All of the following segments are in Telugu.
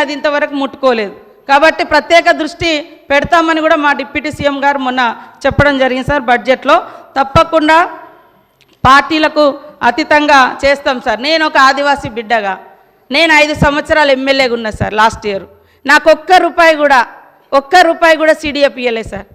అది ఇంతవరకు ముట్టుకోలేదు. కాబట్టి ప్రత్యేక దృష్టి పెడతామని కూడా మా డిప్యూటీ సీఎం గారు మొన్న చెప్పడం జరిగింది సార్. బడ్జెట్లో తప్పకుండా పార్టీలకు అతీతంగా చేస్తాం సార్. నేను ఒక ఆదివాసీ బిడ్డగా నేను 5 సంవత్సరాలు ఎమ్మెల్యేగా ఉన్నా సార్. లాస్ట్ ఇయర్ నాకు ఒక్క రూపాయి కూడా CDF ఇవ్వలేదు సార్.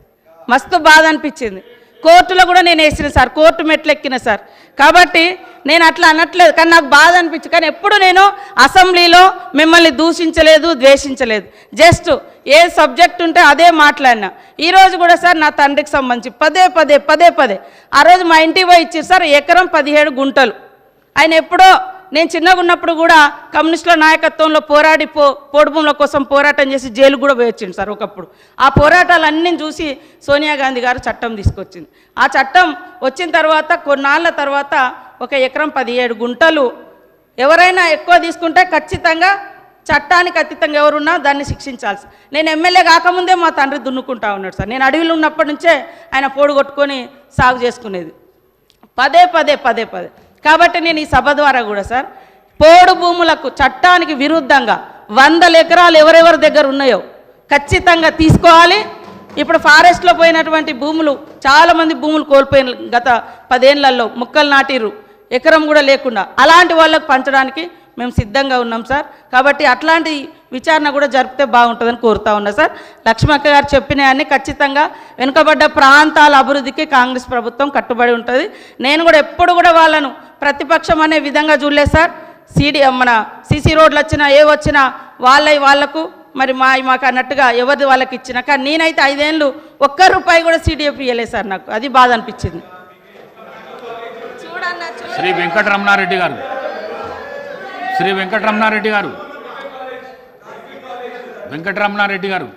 మస్తు బాధ అనిపించింది. కోర్టులో కూడా నేను వేసిన సార్, కోర్టు మెట్లు ఎక్కిన సార్. కాబట్టి నేను అట్లా అనట్లేదు, కానీ నాకు బాధ అనిపించింది. కానీ ఎప్పుడు నేను అసెంబ్లీలో మిమ్మల్ని దూషించలేదు, ద్వేషించలేదు. జస్ట్ ఏ సబ్జెక్ట్ ఉంటే అదే మాట్లాడినా. ఈరోజు కూడా సార్ నా తండ్రికి సంబంధించి పదే ఆ రోజు మా ఇంటికి పోయి ఇచ్చారు సార్. ఎకరం 17 గుంటలు. ఆయన ఎప్పుడో నేను చిన్నగా ఉన్నప్పుడు కూడా కమ్యూనిస్టుల నాయకత్వంలో పోరాడి పోడు భూముల కోసం పోరాటం చేసి జైలు కూడా పోయొచ్చింది సార్ ఒకప్పుడు. ఆ పోరాటాలన్నీ చూసి సోనియా గాంధీ గారు చట్టం తీసుకొచ్చింది. ఆ చట్టం వచ్చిన తర్వాత కొన్నాళ్ళ తర్వాత ఒక ఎకరం 17 గుంటలు ఎవరైనా ఎక్కువ తీసుకుంటే ఖచ్చితంగా చట్టానికి అతీతంగా ఎవరున్నా దాన్ని శిక్షించాల్సి. నేను ఎమ్మెల్యే కాకముందే మా తండ్రి దున్నుకుంటా ఉన్నాడు సార్. నేను అడవిలో ఉన్నప్పటి నుంచే ఆయన పోడు కొట్టుకొని సాగు చేసుకునేది. పదే. కాబట్టి నేను ఈ సభ ద్వారా కూడా సార్ పోడు భూములకు చట్టానికి విరుద్ధంగా 100 ఎకరాలు ఎవరెవరి దగ్గర ఉన్నాయో ఖచ్చితంగా తీసుకోవాలి. ఇప్పుడు ఫారెస్ట్లో పోయినటువంటి భూములు చాలామంది భూములు కోల్పోయిన గత 10 ఏళ్లలో మొక్కలు నాటిరు, ఎకరం కూడా లేకుండా. అలాంటి వాళ్ళకు పంచడానికి మేము సిద్ధంగా ఉన్నాం సార్. కాబట్టి అట్లాంటి విచారణ కూడా జరిపితే బాగుంటుందని కోరుతా ఉన్నా సార్. లక్ష్మక్క గారు చెప్పినవన్నీ ఖచ్చితంగా వెనుకబడ్డ ప్రాంతాల అభివృద్ధికి కాంగ్రెస్ ప్రభుత్వం కట్టుబడి ఉంటుంది. నేను కూడా ఎప్పుడు కూడా వాళ్ళను ప్రతిపక్షం అనే విధంగా చూడలేదు సార్. మన సీసీ రోడ్లు వచ్చినా ఏ వచ్చినా వాళ్లకు మరి మాకు అన్నట్టుగా ఎవరిది వాళ్ళకి ఇచ్చినా. కానీ నేనైతే 5 ఏళ్ళు ₹1 కూడా CDF ఇవ్వలేదు సార్. నాకు అది బాధ అనిపించింది. శ్రీ వెంకటరమణారెడ్డి గారు